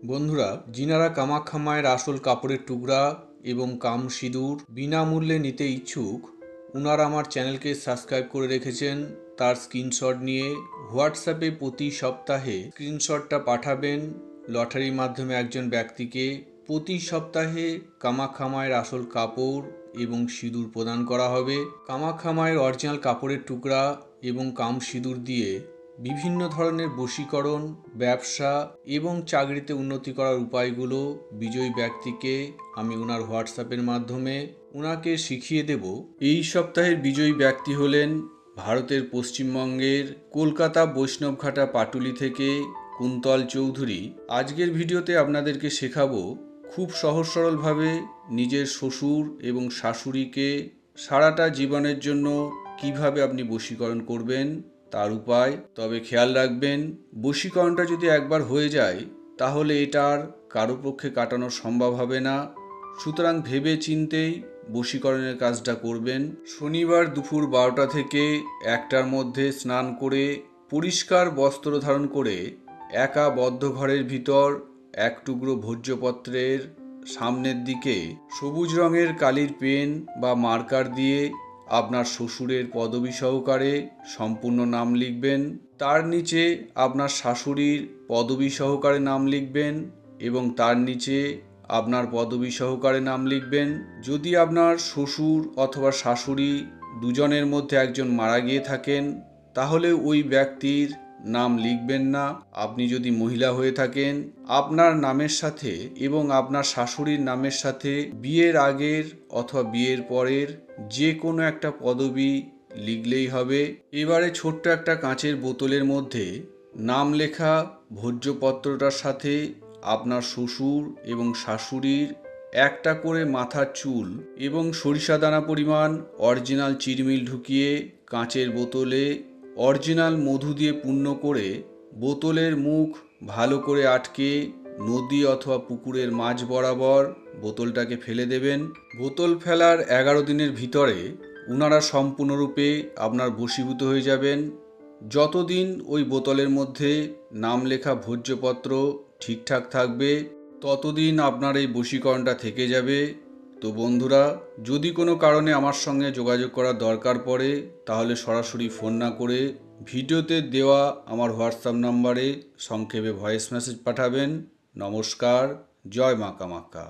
বন্ধুরা, যিনারা কামাখ্যা মায়ের আসল কাপড়ের টুকরা এবং কাম সিঁদুর বিনামূল্যে নিতে ইচ্ছুক, ওনারা আমার চ্যানেলকে সাবস্ক্রাইব করে রেখেছেন। তার স্ক্রিনশট নিয়ে হোয়াটসঅ্যাপে প্রতি সপ্তাহে স্ক্রিনশটটা পাঠাবেন। লটারির মাধ্যমে একজন ব্যক্তিকে প্রতি সপ্তাহে কামাখ্যা মায়ের আসল কাপড় এবং সিঁদুর প্রদান করা হবে। কামাখ্যা মায়ের অরিজিনাল কাপড়ের টুকরা এবং কাম সিঁদুর দিয়ে বিভিন্ন ধরনের বশীকরণ, ব্যবসা এবং চাকরিতে উন্নতি করার উপায়গুলো বিজয়ী ব্যক্তিকে আমি ওনার হোয়াটসঅ্যাপের মাধ্যমে ওনাকে শিখিয়ে দেব। এই সপ্তাহের বিজয়ী ব্যক্তি হলেন ভারতের পশ্চিমবঙ্গের কলকাতা বৈষ্ণবঘাটা পাটুলি থেকে কুন্তল চৌধুরী। আজকের ভিডিওতে আপনাদেরকে শেখাবো খুব সহজ সরলভাবে নিজের শ্বশুর এবং শাশুড়িকে সারাটা জীবনের জন্য কিভাবে আপনি বশীকরণ করবেন তার উপায়। তবে খেয়াল রাখবেন, বশীকরণটা যদি একবার হয়ে যায় তাহলে এটার কারো পক্ষে কাটানো সম্ভব হবে না। সুতরাং ভেবে চিন্তেই বশীকরণের কাজটা করবেন। শনিবার দুপুর 12টা থেকে 1টার মধ্যে স্নান করে পরিষ্কার বস্ত্র ধারণ করে একা বদ্ধ ঘরের ভিতর এক টুকরো ভোজ্যপত্রের সামনের দিকে সবুজ রঙের কালির পেন বা মার্কার দিয়ে আপনার শ্বশুরের পদবি সহকারে সম্পূর্ণ নাম লিখবেন। তার নিচে আপনার শাশুড়ির পদবি সহকারে নাম লিখবেন এবং তার নিচে আপনার পদবি সহকারে নাম লিখবেন। যদি আপনার শ্বশুর অথবা শাশুড়ি দুজনের মধ্যে একজন মারা গিয়ে থাকেন তাহলে ওই ব্যক্তির নাম লিখবেন না। আপনি যদি মহিলা হয়ে থাকেন আপনার নামের সাথে এবং আপনার শাশুড়ির নামের সাথে বিয়ের আগের অথবা বিয়ের পরের যে কোনো একটা পদবি লিখলেই হবে। এবারে ছোট্ট একটা কাঁচের বোতলের মধ্যে নাম লেখা ভোজ্যপত্রটার সাথে আপনার শ্বশুর এবং শাশুড়ির একটা করে মাথার চুল এবং সরিষা দানা পরিমাণ অরিজিনাল চিরমিল ঢুকিয়ে কাঁচের বোতলে অরিজিনাল মধু দিয়ে পূর্ণ করে বোতলের মুখ ভালো করে আটকে নদী অথবা পুকুরের মাঝ বরাবর বোতলটাকে ফেলে দেবেন। বোতল ফেলার 11 দিনের ভিতরে ওনারা সম্পূর্ণরূপে আপনার বশীভূত হয়ে যাবেন। যতদিন ওই বোতলের মধ্যে নাম লেখা ভোজ্যপত্র ঠিকঠাক থাকবে ততদিন আপনার এই বশীকরণটা থেকে যাবে। তো বন্ধুরা, যদি কোনো কারণে আমার সঙ্গে যোগাযোগ করার দরকার পড়ে তাহলে সরাসরি ফোন না করে ভিডিওতে দেওয়া আমার হোয়াটসঅ্যাপ নাম্বারে সংক্ষেপে ভয়েস মেসেজ পাঠাবেন। নমস্কার, জয় মা কামাখ্যা।